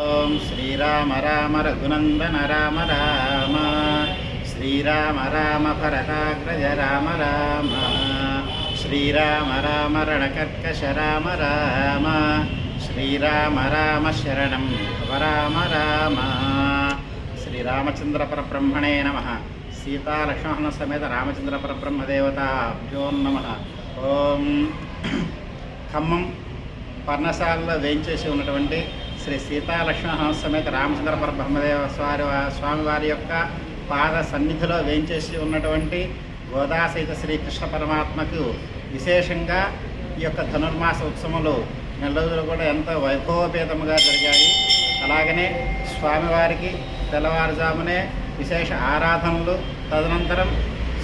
ఓం శ్రీరామ రామ రఘునందన రామ రామ శ్రీరామ రామ భరతాగ్రజ రామ రామ శ్రీరామ రామ రణకర్కశ రామ రామ శ్రీరామ రామ శరణం రామ రామ. శ్రీరామచంద్ర పరబ్రహ్మణే నమః. సీతాలక్ష్మణ సమేత రామచంద్ర పరబ్రహ్మదేవతాభ్యో నమః. ఓం ఖమ్మం పర్ణశాలలో వేయించేసి ఉన్నటువంటి శ్రీ సీతాలక్ష్మణ సమేత రామచంద్ర పరబ్రహ్మదేవ స్వామివారి యొక్క పాద సన్నిధిలో వేయించేసి ఉన్నటువంటి గోదాసహిత శ్రీకృష్ణ పరమాత్మకు విశేషంగా ఈ యొక్క ధనుర్మాస ఉత్సవములు నెల రోజులు కూడా ఎంతో వైభవపేతముగా జరిగాయి. అలాగనే స్వామివారికి తెల్లవారుజామునే విశేష ఆరాధనలు, తదనంతరం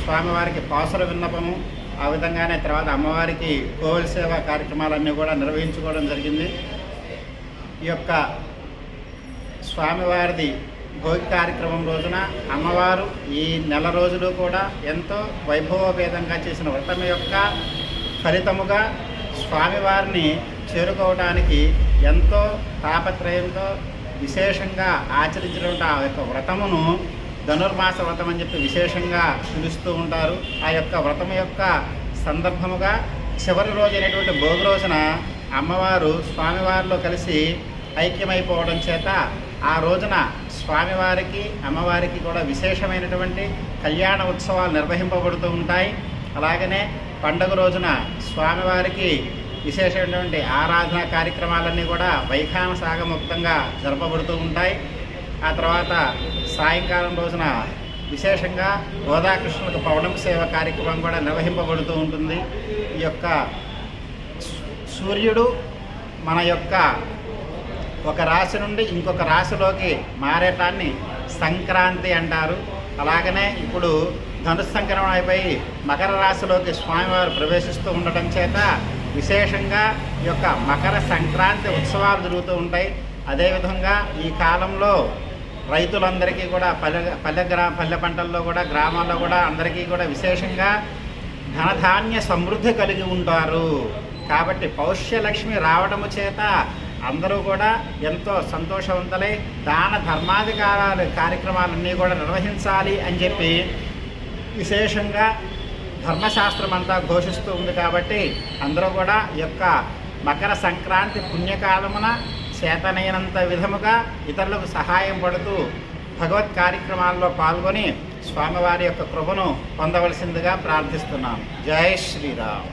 స్వామివారికి పాసుర విన్నపము, ఆ విధంగానే తర్వాత అమ్మవారికి కోవిల్ సేవ కార్యక్రమాలన్నీ కూడా నిర్వహించుకోవడం జరిగింది. ఈ యొక్క స్వామివారిది భోగి కార్యక్రమం రోజున అమ్మవారు ఈ నెల రోజులు కూడా ఎంతో వైభవపేతంగా చేసిన వ్రతం యొక్క ఫలితముగా స్వామివారిని చేరుకోవడానికి ఎంతో తాపత్రయంతో విశేషంగా ఆచరించినటువంటి ఆ యొక్క వ్రతమును ధనుర్మాస వ్రతం అని చెప్పి విశేషంగా పిలుస్తూ ఉంటారు. ఆ యొక్క వ్రతం యొక్క సందర్భముగా చివరి రోజు అయినటువంటి భోగి రోజున అమ్మవారు స్వామివారిలో కలిసి ఐక్యమైపోవడం చేత ఆ రోజున స్వామివారికి అమ్మవారికి కూడా విశేషమైనటువంటి కళ్యాణ ఉత్సవాలు నిర్వహింపబడుతూ ఉంటాయి. అలాగనే పండుగ రోజున స్వామివారికి విశేషమైనటువంటి ఆరాధన కార్యక్రమాలన్నీ కూడా వైఖాన సాగముక్తంగా జరపబడుతూ ఉంటాయి. ఆ తర్వాత సాయంకాలం రోజున విశేషంగా గోదాకృష్ణులకు పౌర్ణమి సేవ కార్యక్రమం కూడా నిర్వహింపబడుతూ ఉంటుంది. ఈ యొక్క సూర్యుడు మన యొక్క ఒక రాశి నుండి ఇంకొక రాశిలోకి మారేటాన్ని సంక్రాంతి అంటారు. అలాగనే ఇప్పుడు ధనుస్సంక్రమణ అయిపోయి మకర రాశిలోకి స్వామివారు ప్రవేశిస్తూ ఉండటం చేత విశేషంగా ఈ యొక్క మకర సంక్రాంతి ఉత్సవాలు జరుగుతూ ఉంటాయి. అదేవిధంగా ఈ కాలంలో రైతులందరికీ కూడా పల్లె పంటల్లో కూడా గ్రామాల్లో కూడా అందరికీ కూడా విశేషంగా ధనధాన్య సమృద్ధి కలిగి ఉంటారు. కాబట్టి పౌష్యలక్ష్మి రావడము చేత అందరూ కూడా ఎంతో సంతోషవంతులై దాన ధర్మాధికారాలు కార్యక్రమాలన్నీ కూడా నిర్వహించాలి అని చెప్పి విశేషంగా ధర్మశాస్త్రం అంతా ఘోషిస్తూ ఉంది. కాబట్టి అందరూ కూడా ఈ యొక్క మకర సంక్రాంతి పుణ్యకాలమున చేతనైనంత విధముగా ఇతరులకు సహాయం పడుతూ భగవత్ కార్యక్రమాల్లో పాల్గొని స్వామివారి యొక్క కృపను పొందవలసిందిగా ప్రార్థిస్తున్నాను. జై శ్రీరామ్.